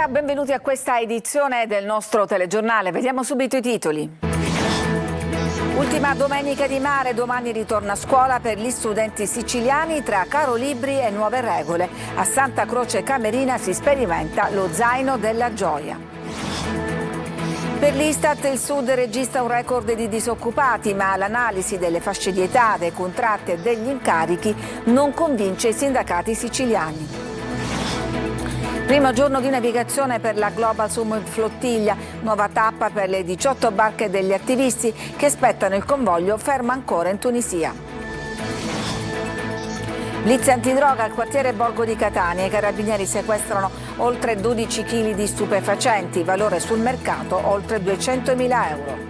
Buonasera, benvenuti a questa edizione del nostro telegiornale. Vediamo subito i titoli. Ultima domenica di mare, domani ritorna a scuola per gli studenti siciliani tra caro libri e nuove regole. A Santa Croce Camerina si sperimenta lo zaino della gioia. Per l'Istat il Sud registra un record di disoccupati, ma l'analisi delle fasce di età, dei contratti e degli incarichi non convince i sindacati siciliani. Primo giorno di navigazione per la Global Summit Flottiglia, nuova tappa per le 18 barche degli attivisti che aspettano il convoglio fermo ancora in Tunisia. Blitz antidroga al quartiere Borgo di Catania, i carabinieri sequestrano oltre 12 kg di stupefacenti, valore sul mercato oltre 200.000 euro.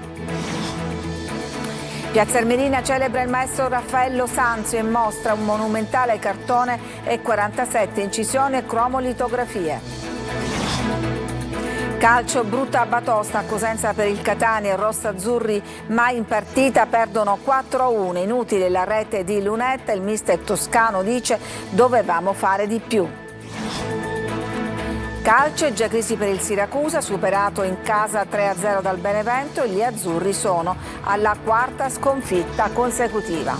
Piazza Armerina celebra il maestro Raffaello Sanzio e mostra un monumentale cartone e 47 incisioni e cromolitografie. Calcio, brutta batosta a Cosenza per il Catania, i rossazzurri mai in partita perdono 4-1, inutile la rete di Lunetta, il mister toscano dice dovevamo fare di più. Calcio e già crisi per il Siracusa, superato in casa 3-0 dal Benevento e gli azzurri sono alla quarta sconfitta consecutiva.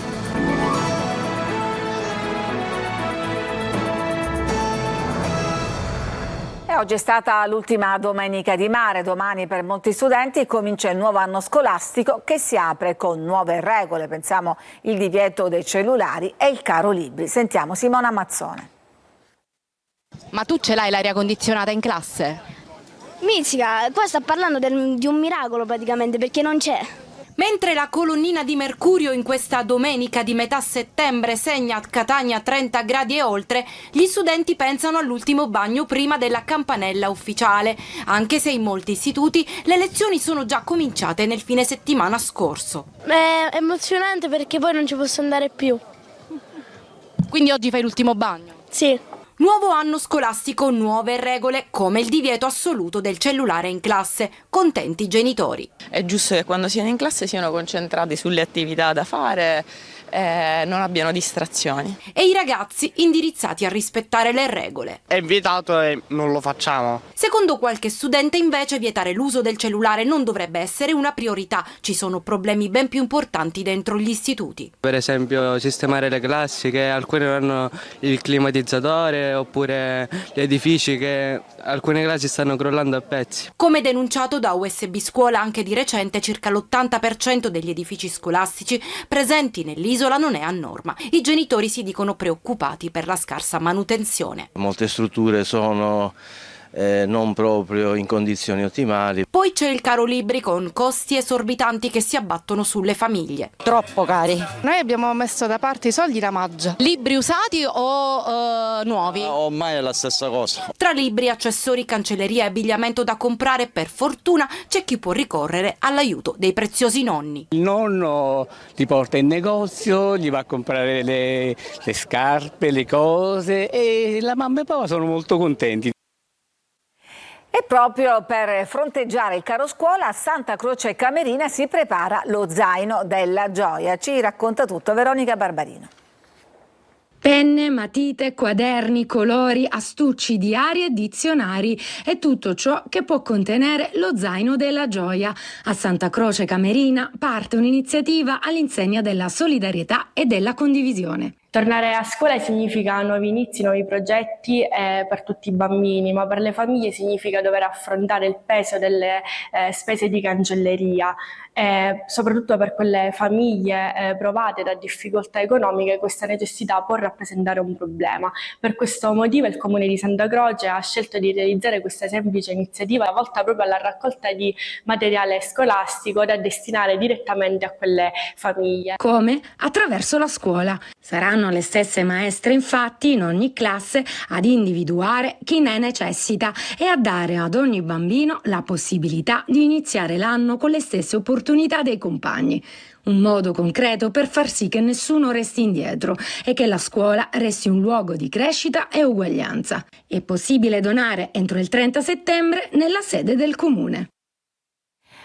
E oggi è stata l'ultima domenica di mare, domani per molti studenti comincia il nuovo anno scolastico che si apre con nuove regole, pensiamo il divieto dei cellulari e il caro libri. Sentiamo Simona Mazzone. Ma tu ce l'hai l'aria condizionata in classe? Mizzica, qua sta parlando di un miracolo praticamente perché non c'è. Mentre la colonnina di mercurio in questa domenica di metà settembre segna a Catania 30 gradi e oltre, gli studenti pensano all'ultimo bagno prima della campanella ufficiale, anche se in molti istituti le lezioni sono già cominciate nel fine settimana scorso. È emozionante perché poi non ci posso andare più. Quindi oggi fai l'ultimo bagno? Sì. Nuovo anno scolastico, nuove regole, come il divieto assoluto del cellulare in classe. Contenti i genitori. È giusto che quando siano in classe siano concentrati sulle attività da fare e non abbiano distrazioni. E i ragazzi indirizzati a rispettare le regole. È vietato e non lo facciamo. Secondo qualche studente invece vietare l'uso del cellulare non dovrebbe essere una priorità. Ci sono problemi ben più importanti dentro gli istituti. Per esempio sistemare le classi che alcune non hanno il climatizzatore, oppure gli edifici che alcune classi stanno crollando a pezzi. Come denunciato da USB Scuola anche di recente, circa l'80% degli edifici scolastici presenti nell'isola non è a norma. I genitori si dicono preoccupati per la scarsa manutenzione. Molte strutture sono non proprio in condizioni ottimali. Poi c'è il caro libri con costi esorbitanti che si abbattono sulle famiglie. Troppo cari. Noi abbiamo messo da parte i soldi da maggio. Libri usati o nuovi? Ormai è la stessa cosa. Tra libri, accessori, cancelleria e abbigliamento da comprare, per fortuna c'è chi può ricorrere all'aiuto dei preziosi nonni. Il nonno li porta in negozio, gli va a comprare le scarpe, le cose e la mamma e papà sono molto contenti. E proprio per fronteggiare il caro scuola a Santa Croce Camerina si prepara lo zaino della gioia. Ci racconta tutto Veronica Barbarino. Penne, matite, quaderni, colori, astucci, diari e dizionari e tutto ciò che può contenere lo zaino della gioia. A Santa Croce Camerina parte un'iniziativa all'insegna della solidarietà e della condivisione. Tornare a scuola significa nuovi inizi, nuovi progetti per tutti i bambini, ma per le famiglie significa dover affrontare il peso delle spese di cancelleria. Soprattutto per quelle famiglie provate da difficoltà economiche, questa necessità può rappresentare un problema. Per questo motivo il Comune di Santa Croce ha scelto di realizzare questa semplice iniziativa volta proprio alla raccolta di materiale scolastico da destinare direttamente a quelle famiglie. Come? Attraverso la scuola. Saranno le stesse maestre, infatti, in ogni classe ad individuare chi ne necessita e a dare ad ogni bambino la possibilità di iniziare l'anno con le stesse opportunità dei compagni. Un modo concreto per far sì che nessuno resti indietro e che la scuola resti un luogo di crescita e uguaglianza. È possibile donare entro il 30 settembre nella sede del Comune.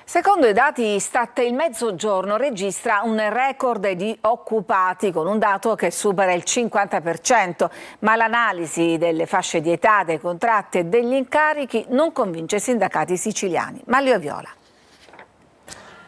Secondo i dati Istat, il Mezzogiorno registra un record di occupati con un dato che supera il 50%, ma l'analisi delle fasce di età, dei contratti e degli incarichi non convince i sindacati siciliani. Manlio Viola.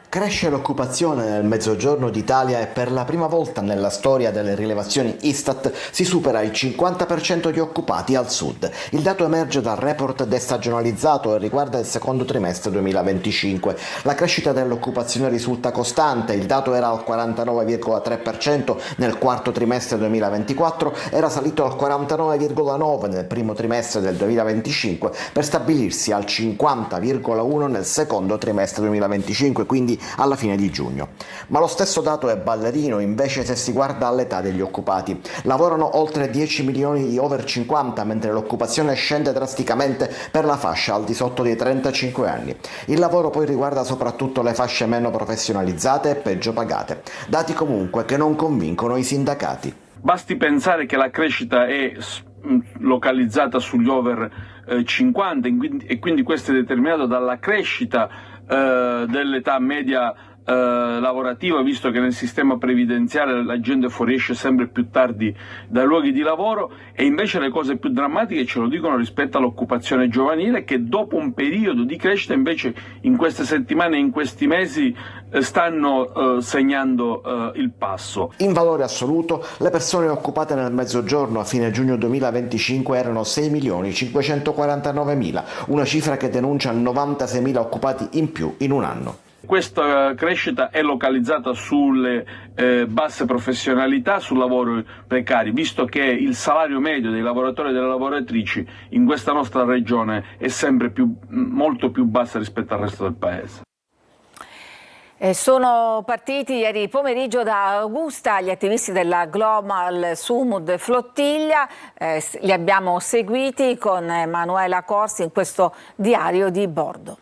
Cresce l'occupazione nel Mezzogiorno d'Italia e per la prima volta nella storia delle rilevazioni Istat si supera il 50% di occupati al sud. Il dato emerge dal report destagionalizzato e riguarda il secondo trimestre 2025. La crescita dell'occupazione risulta costante, il dato era al 49,3% nel quarto trimestre 2024, era salito al 49,9% nel primo trimestre del 2025 per stabilirsi al 50,1% nel secondo trimestre 2025, quindi alla fine di giugno. Ma lo stesso dato è ballerino invece se si guarda all'età degli occupati. Lavorano oltre 10 milioni di over 50, mentre l'occupazione scende drasticamente per la fascia al di sotto dei 35 anni. Il lavoro poi riguarda soprattutto le fasce meno professionalizzate e peggio pagate. Dati comunque che non convincono i sindacati. Basti pensare che la crescita è localizzata sugli over 50 e quindi questo è determinato dalla crescita dell'età media lavorativa, visto che nel sistema previdenziale la gente fuoriesce sempre più tardi dai luoghi di lavoro, e invece le cose più drammatiche ce lo dicono rispetto all'occupazione giovanile, che dopo un periodo di crescita invece in queste settimane e in questi mesi stanno segnando il passo. In valore assoluto le persone occupate nel Mezzogiorno a fine giugno 2025 erano 6.549.000, una cifra che denuncia 96.000 occupati in più in un anno. Questa crescita è localizzata sulle basse professionalità, sul lavoro precario, visto che il salario medio dei lavoratori e delle lavoratrici in questa nostra regione è sempre molto più basso rispetto al resto del paese. Sono partiti ieri pomeriggio da Augusta gli attivisti della Global Sumud Flottiglia, li abbiamo seguiti con Manuela Corsi in questo diario di bordo.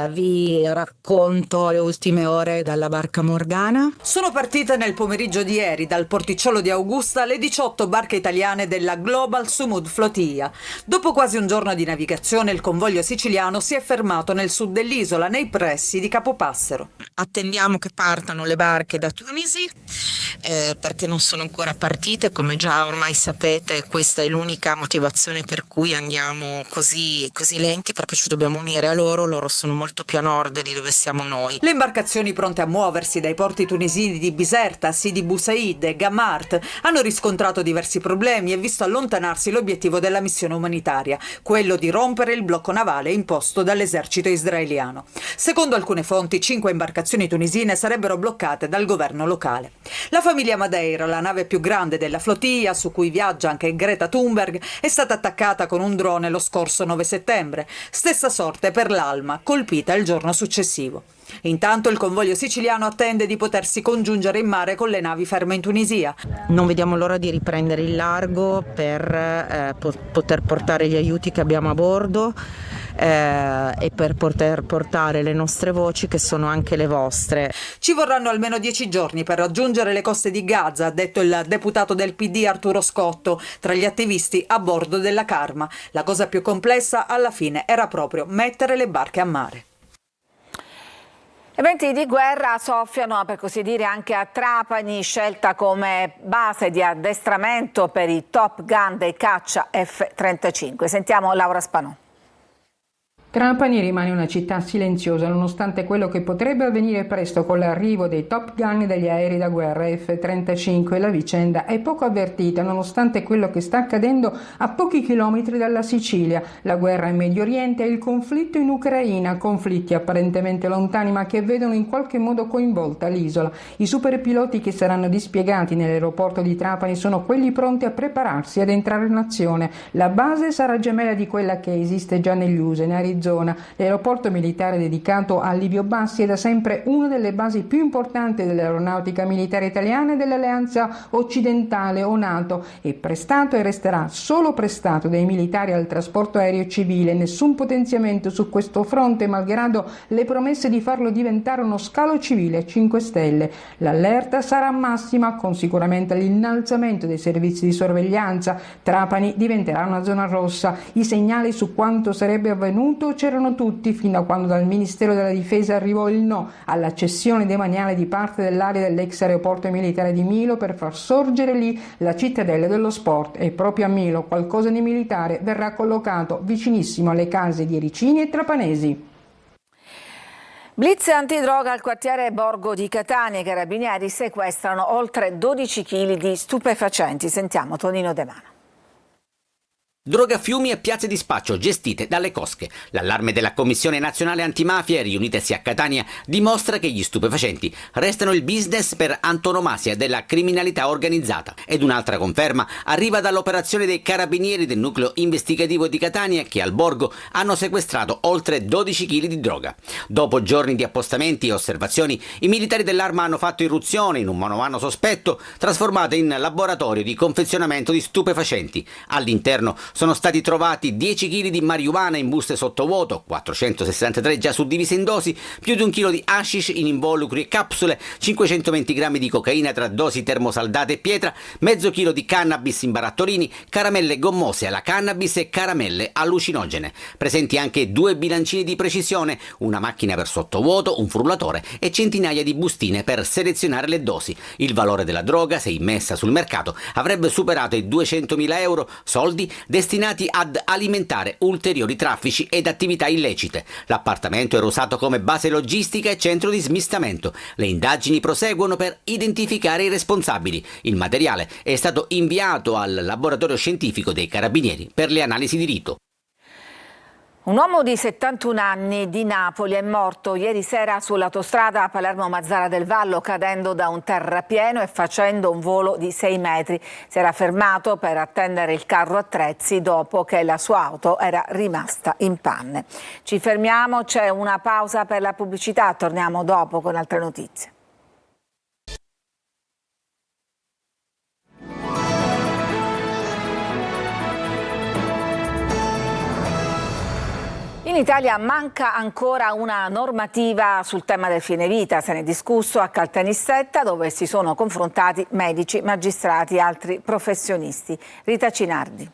Vi racconto le ultime ore dalla barca Morgana. Sono partite nel pomeriggio di ieri dal porticciolo di Augusta le 18 barche italiane della Global Sumud Flottiglia. Dopo quasi un giorno di navigazione il convoglio siciliano si è fermato nel sud dell'isola, nei pressi di Capopassero. Attendiamo che partano le barche da Tunisi perché non sono ancora partite, come già ormai sapete. Questa è l'unica motivazione per cui andiamo così lenti, perché ci dobbiamo unire a loro sono molto più a nord di dove siamo noi. Le imbarcazioni pronte a muoversi dai porti tunisini di Biserta, Sidi Bou Said e Gamart hanno riscontrato diversi problemi e visto allontanarsi l'obiettivo della missione umanitaria, quello di rompere il blocco navale imposto dall'esercito israeliano. Secondo alcune fonti, 5 imbarcazioni tunisine sarebbero bloccate dal governo locale. La famiglia Madeira, la nave più grande della flottiglia, su cui viaggia anche Greta Thunberg, è stata attaccata con un drone lo scorso 9 settembre. Stessa sorte per l'Alma, colpita il giorno successivo. Intanto il convoglio siciliano attende di potersi congiungere in mare con le navi ferme in Tunisia. Non vediamo l'ora di riprendere il largo per poter portare gli aiuti che abbiamo a bordo e per poter portare le nostre voci, che sono anche le vostre. Ci vorranno almeno 10 giorni per raggiungere le coste di Gaza, ha detto il deputato del PD Arturo Scotto, tra gli attivisti a bordo della Karma. La cosa più complessa alla fine era proprio mettere le barche a mare. Eventi di guerra soffiano, per così dire, anche a Trapani, scelta come base di addestramento per i Top Gun dei caccia F-35. Sentiamo Laura Spanò. Trapani rimane una città silenziosa nonostante quello che potrebbe avvenire presto con l'arrivo dei Top Gun e degli aerei da guerra F-35. La vicenda è poco avvertita nonostante quello che sta accadendo a pochi chilometri dalla Sicilia. La guerra in Medio Oriente e il conflitto in Ucraina, conflitti apparentemente lontani ma che vedono in qualche modo coinvolta l'isola. I superpiloti che saranno dispiegati nell'aeroporto di Trapani sono quelli pronti a prepararsi ad entrare in azione. La base sarà gemella di quella che esiste già negli USA, in Arizona. L'aeroporto militare dedicato a Livio Bassi è da sempre una delle basi più importanti dell'aeronautica militare italiana e dell'Alleanza Occidentale o NATO. È prestato e resterà solo prestato dai militari al trasporto aereo civile. Nessun potenziamento su questo fronte, malgrado le promesse di farlo diventare uno scalo civile a 5 stelle. L'allerta sarà massima, con sicuramente l'innalzamento dei servizi di sorveglianza. Trapani diventerà una zona rossa. I segnali su quanto sarebbe avvenuto tutto o c'erano tutti, fino a quando dal Ministero della Difesa arrivò il no alla cessione demaniale di parte dell'area dell'ex aeroporto militare di Milo per far sorgere lì la cittadella dello sport, e proprio a Milo qualcosa di militare verrà collocato vicinissimo alle case di Ericini e Trapanesi. Blitz antidroga al quartiere Borgo di Catania. I carabinieri sequestrano oltre 12 kg di stupefacenti. Sentiamo Tonino De Mano. Drogafiumi e piazze di spaccio gestite dalle cosche. L'allarme della Commissione Nazionale Antimafia, riunitesi a Catania, dimostra che gli stupefacenti restano il business per antonomasia della criminalità organizzata. Ed un'altra conferma arriva dall'operazione dei carabinieri del nucleo investigativo di Catania, che al Borgo hanno sequestrato oltre 12 kg di droga. Dopo giorni di appostamenti e osservazioni, i militari dell'Arma hanno fatto irruzione in un monovano sospetto trasformato in laboratorio di confezionamento di stupefacenti. All'interno sono stati trovati 10 kg di marijuana in buste sottovuoto, 463 già suddivise in dosi, più di 1 chilo di hashish in involucri e capsule, 520 grammi di cocaina tra dosi termosaldate e pietra, mezzo chilo di cannabis in barattolini, caramelle gommose alla cannabis e caramelle allucinogene. Presenti anche 2 bilancini di precisione, una macchina per sottovuoto, un frullatore e centinaia di bustine per selezionare le dosi. Il valore della droga, se immessa sul mercato, avrebbe superato i 200.000 euro, soldi destinati ad alimentare ulteriori traffici ed attività illecite. L'appartamento era usato come base logistica e centro di smistamento. Le indagini proseguono per identificare i responsabili. Il materiale è stato inviato al laboratorio scientifico dei Carabinieri per le analisi di rito. Un uomo di 71 anni di Napoli è morto ieri sera sull'autostrada Palermo-Mazzara del Vallo cadendo da un terrapieno e facendo un volo di 6 metri. Si era fermato per attendere il carro attrezzi dopo che la sua auto era rimasta in panne. Ci fermiamo, c'è una pausa per la pubblicità, torniamo dopo con altre notizie. In Italia manca ancora una normativa sul tema del fine vita. Se ne è discusso a Caltanissetta, dove si sono confrontati medici, magistrati e altri professionisti. Rita Cinardi.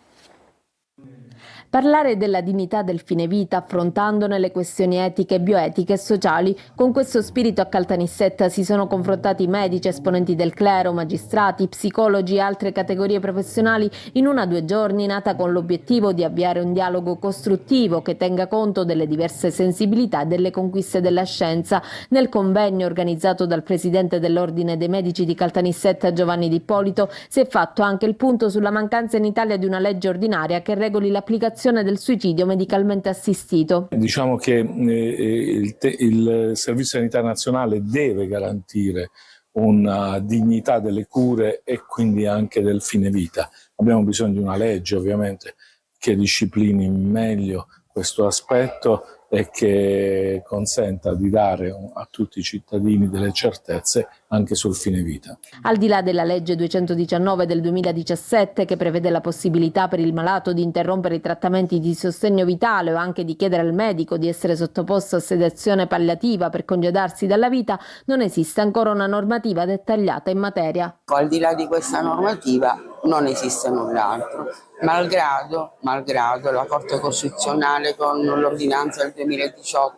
Parlare della dignità del fine vita affrontandone le questioni etiche, bioetiche e sociali. Con questo spirito a Caltanissetta si sono confrontati medici, esponenti del clero, magistrati, psicologi e altre categorie professionali in una 2 giorni nata con l'obiettivo di avviare un dialogo costruttivo che tenga conto delle diverse sensibilità e delle conquiste della scienza. Nel convegno organizzato dal presidente dell'Ordine dei Medici di Caltanissetta, Giovanni D'Ippolito, si è fatto anche il punto sulla mancanza in Italia di una legge ordinaria che regoli l'applicazione del suicidio medicalmente assistito. Diciamo che il Servizio Sanitario Nazionale deve garantire una dignità delle cure e quindi anche del fine vita. Abbiamo bisogno di una legge ovviamente che disciplini meglio questo aspetto e che consenta di dare a tutti i cittadini delle certezze anche sul fine vita. Al di là della legge 219 del 2017 che prevede la possibilità per il malato di interrompere i trattamenti di sostegno vitale o anche di chiedere al medico di essere sottoposto a sedazione palliativa per congedarsi dalla vita, non esiste ancora una normativa dettagliata in materia. Al di là di questa normativa non esiste null'altro, malgrado la Corte Costituzionale con l'ordinanza del 2018,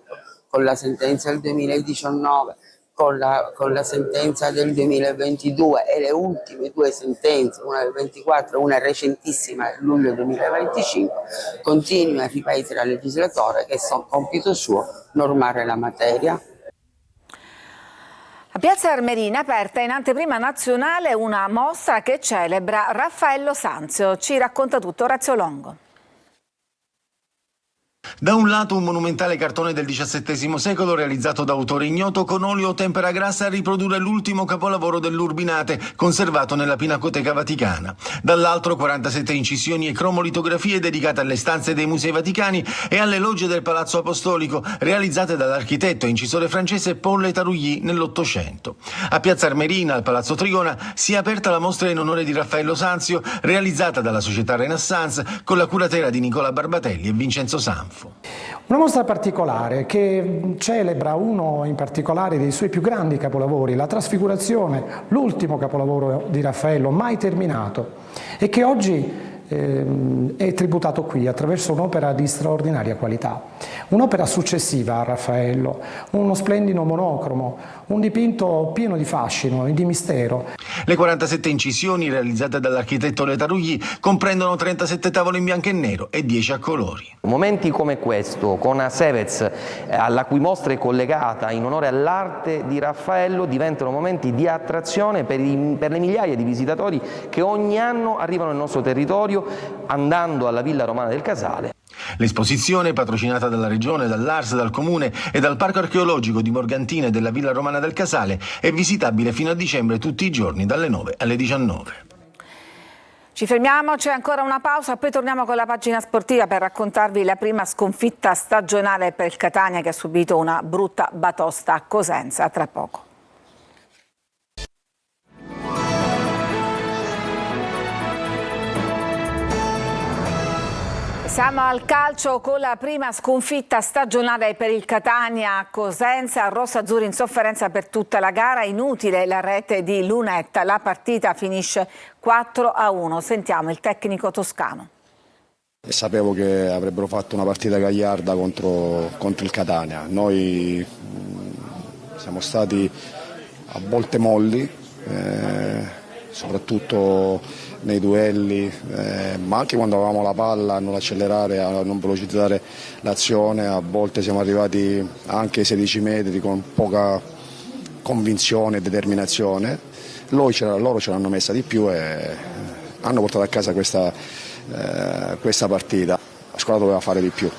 con la sentenza del 2019, con la sentenza del 2022 e le ultime 2 sentenze, una del 24 e una recentissima del luglio 2025, continua a ripetere al legislatore che è compito suo normare la materia. A Piazza Armerina è aperta in anteprima nazionale una mostra che celebra Raffaello Sanzio. Ci racconta tutto Orazio Longo. Da un lato un monumentale cartone del XVII secolo realizzato da autore ignoto con olio o tempera grassa a riprodurre l'ultimo capolavoro dell'Urbinate conservato nella Pinacoteca Vaticana. Dall'altro 47 incisioni e cromolitografie dedicate alle stanze dei musei vaticani e alle logge del Palazzo Apostolico realizzate dall'architetto e incisore francese Paul Letarugli nell'Ottocento. A Piazza Armerina, al Palazzo Trigona, si è aperta la mostra in onore di Raffaello Sanzio realizzata dalla Società Renaissance con la curatela di Nicola Barbatelli e Vincenzo Sanfo. Una mostra particolare che celebra uno in particolare dei suoi più grandi capolavori, la Trasfigurazione, l'ultimo capolavoro di Raffaello mai terminato e che oggi è tributato qui attraverso un'opera di straordinaria qualità. Un'opera successiva a Raffaello, uno splendido monocromo, un dipinto pieno di fascino e di mistero. Le 47 incisioni realizzate dall'architetto Letarugli comprendono 37 tavole in bianco e nero e 10 a colori. Momenti come questo, con Sevez, alla cui mostra è collegata in onore all'arte di Raffaello, diventano momenti di attrazione per le migliaia di visitatori che ogni anno arrivano nel nostro territorio andando alla Villa Romana del Casale. L'esposizione, patrocinata dalla Regione, dall'ARS, dal Comune e dal Parco Archeologico di Morgantina e della Villa Romana del Casale, è visitabile fino a dicembre tutti i giorni dalle 9 alle 19. Ci fermiamo, c'è ancora una pausa, poi torniamo con la pagina sportiva per raccontarvi la prima sconfitta stagionale per il Catania, che ha subito una brutta batosta a Cosenza. Tra poco. Siamo al calcio con la prima sconfitta stagionale per il Catania a Cosenza, rosso-azzurri in sofferenza per tutta la gara, inutile la rete di Lunetta, la partita finisce 4-1. Sentiamo il tecnico toscano. Sapevo che avrebbero fatto una partita gagliarda contro il Catania, noi siamo stati a volte molli, soprattutto nei duelli, ma anche quando avevamo la palla a non accelerare, a non velocizzare l'azione. A volte siamo arrivati anche ai 16 metri con poca convinzione e determinazione. Loro ce l'hanno messa di più e hanno portato a casa questa partita. La squadra doveva fare di più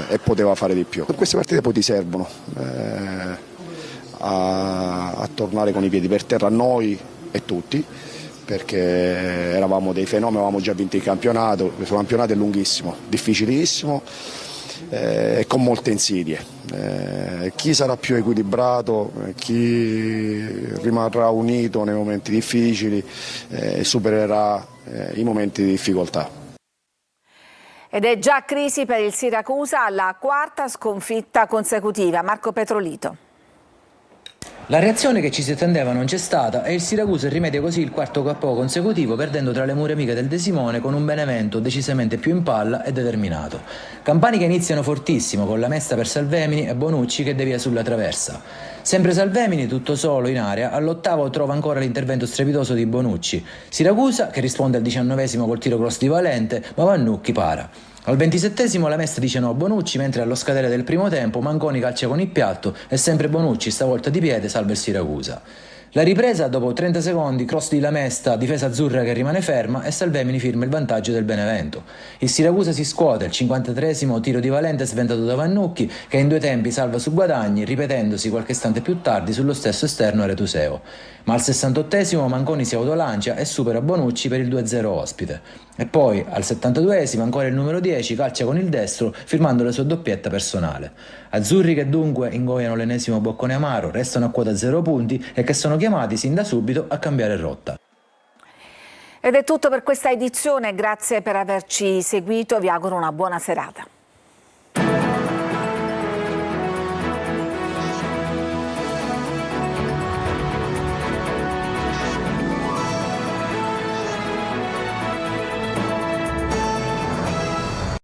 e poteva fare di più. Queste partite poi ti servono a tornare con i piedi per terra, noi e tutti, perché eravamo dei fenomeni, avevamo già vinto il campionato. Questo campionato è lunghissimo, difficilissimo e con molte insidie. Chi sarà più equilibrato, chi rimarrà unito nei momenti difficili, supererà i momenti di difficoltà. Ed è già crisi per il Siracusa alla quarta sconfitta consecutiva. Marco Petrolito. La reazione che ci si attendeva non c'è stata e il Siracusa rimedia così il quarto KO consecutivo, perdendo tra le mura amiche del De Simone con un Benevento decisamente più in palla e determinato. Campani che iniziano fortissimo con la mesta per Salvemini e Bonucci che devia sulla traversa. Sempre Salvemini, tutto solo in area, all'8° trova ancora l'intervento strepitoso di Bonucci. Siracusa che risponde al 19° col tiro cross di Valente, ma Vannucchi para. Al 27° la mesta dice no a Bonucci, mentre allo scadere del primo tempo Manconi calcia con il piatto e sempre Bonucci, stavolta di piede, salva il Siracusa. La ripresa, dopo 30 secondi, cross di Lamesta, difesa azzurra che rimane ferma e Salvemini firma il vantaggio del Benevento. Il Siracusa si scuote, il 53° tiro di Valente sventato da Vannucchi che in due tempi salva su Guadagni, ripetendosi qualche istante più tardi sullo stesso esterno Aretuseo. Ma al 68° Manconi si autolancia e supera Bonucci per il 2-0 ospite. E poi, al 72° ancora il numero 10 calcia con il destro, firmando la sua doppietta personale. Azzurri che dunque ingoiano l'ennesimo boccone amaro, restano a quota 0 punti e che sono chiamati sin da subito a cambiare rotta. Ed è tutto per questa edizione, grazie per averci seguito, vi auguro una buona serata.